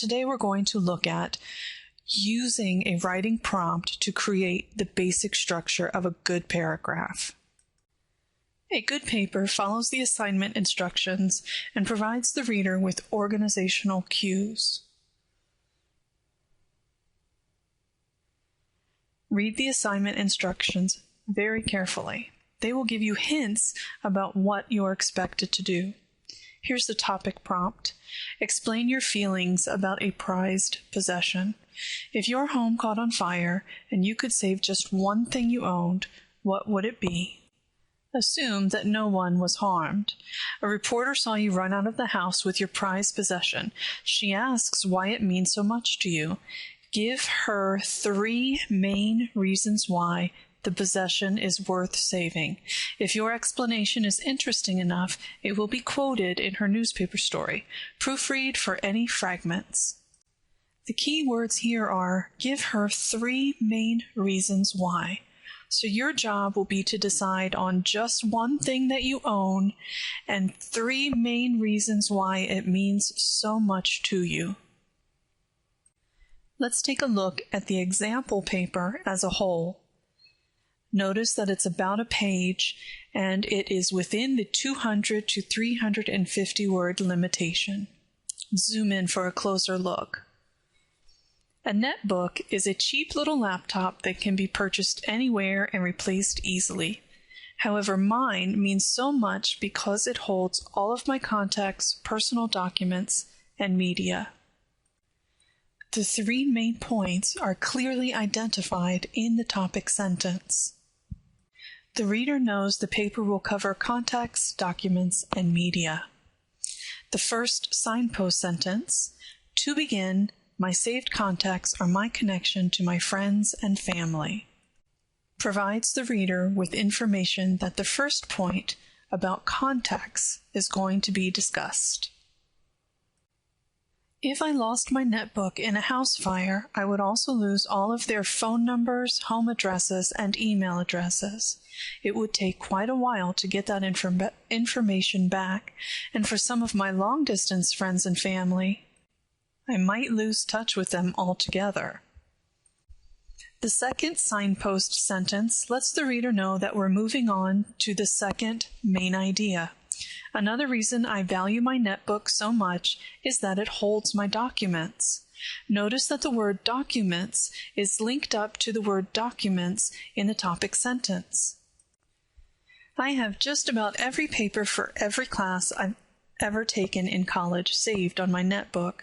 Today we're going to look at using a writing prompt to create the basic structure of a good paragraph. A good paper follows the assignment instructions and provides the reader with organizational cues. Read the assignment instructions very carefully. They will give you hints about what you are expected to do. Here's the topic prompt. Explain your feelings about a prized possession. If your home caught on fire and you could save just one thing you owned, what would it be? Assume that no one was harmed. A reporter saw you run out of the house with your prized possession. She asks why it means so much to you. Give her 3 main reasons why the possession is worth saving. If your explanation is interesting enough, it will be quoted in her newspaper story. Proofread for any fragments. The key words here are give her 3 main reasons why. So your job will be to decide on just one thing that you own and 3 main reasons why it means so much to you. Let's take a look at the example paper as a whole. Notice that it's about a page and it is within the 200 to 350 word limitation. Zoom in for a closer look. A netbook is a cheap little laptop that can be purchased anywhere and replaced easily. However, mine means so much because it holds all of my contacts, personal documents, and media. The 3 main points are clearly identified in the topic sentence. The reader knows the paper will cover contacts, documents, and media. The first signpost sentence, to begin, my saved contacts are my connection to my friends and family, provides the reader with information that the first point about contacts is going to be discussed. If I lost my netbook in a house fire, I would also lose all of their phone numbers, home addresses, and email addresses. It would take quite a while to get that information back, and for some of my long-distance friends and family, I might lose touch with them altogether. The second signpost sentence lets the reader know that we're moving on to the second main idea. Another reason I value my netbook so much is that it holds my documents. Notice that the word documents is linked up to the word documents in the topic sentence. I have just about every paper for every class I've ever taken in college saved on my netbook.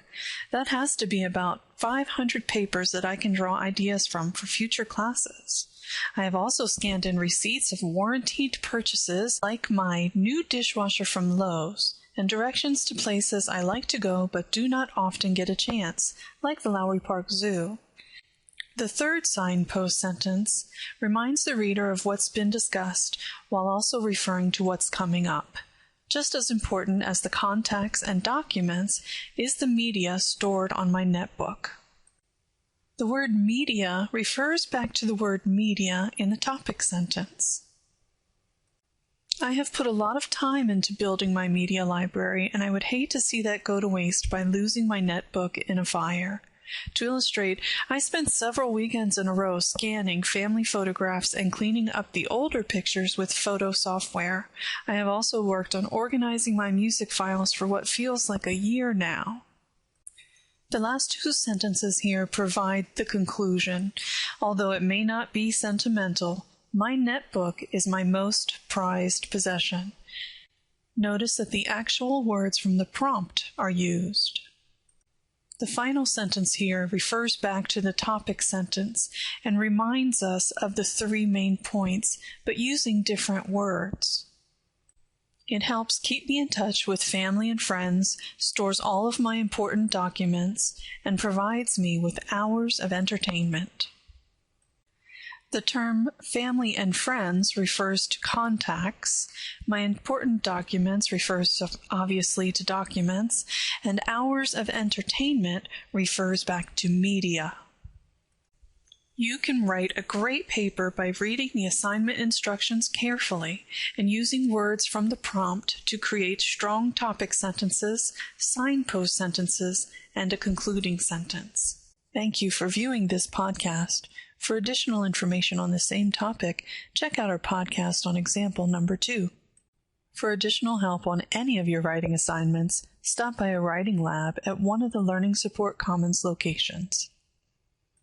That has to be about 500 papers that I can draw ideas from for future classes. I have also scanned in receipts of warranted purchases like my new dishwasher from Lowe's and directions to places I like to go but do not often get a chance, like the Lowry Park Zoo. The third signpost sentence reminds the reader of what's been discussed while also referring to what's coming up. Just as important as the contacts and documents is the media stored on my netbook. The word media refers back to the word media in the topic sentence. I have put a lot of time into building my media library, and I would hate to see that go to waste by losing my netbook in a fire. To illustrate, I spent several weekends in a row scanning family photographs and cleaning up the older pictures with photo software. I have also worked on organizing my music files for what feels like a year now. The last 2 sentences here provide the conclusion. Although it may not be sentimental, my netbook is my most prized possession. Notice that the actual words from the prompt are used. The final sentence here refers back to the topic sentence and reminds us of the 3 main points, but using different words. It helps keep me in touch with family and friends, stores all of my important documents, and provides me with hours of entertainment. The term family and friends refers to contacts, my important documents refers obviously to documents, and hours of entertainment refers back to media. You can write a great paper by reading the assignment instructions carefully and using words from the prompt to create strong topic sentences, signpost sentences, and a concluding sentence. Thank you for viewing this podcast. For additional information on the same topic, check out our podcast on example number 2. For additional help on any of your writing assignments, stop by a writing lab at one of the Learning Support Commons locations.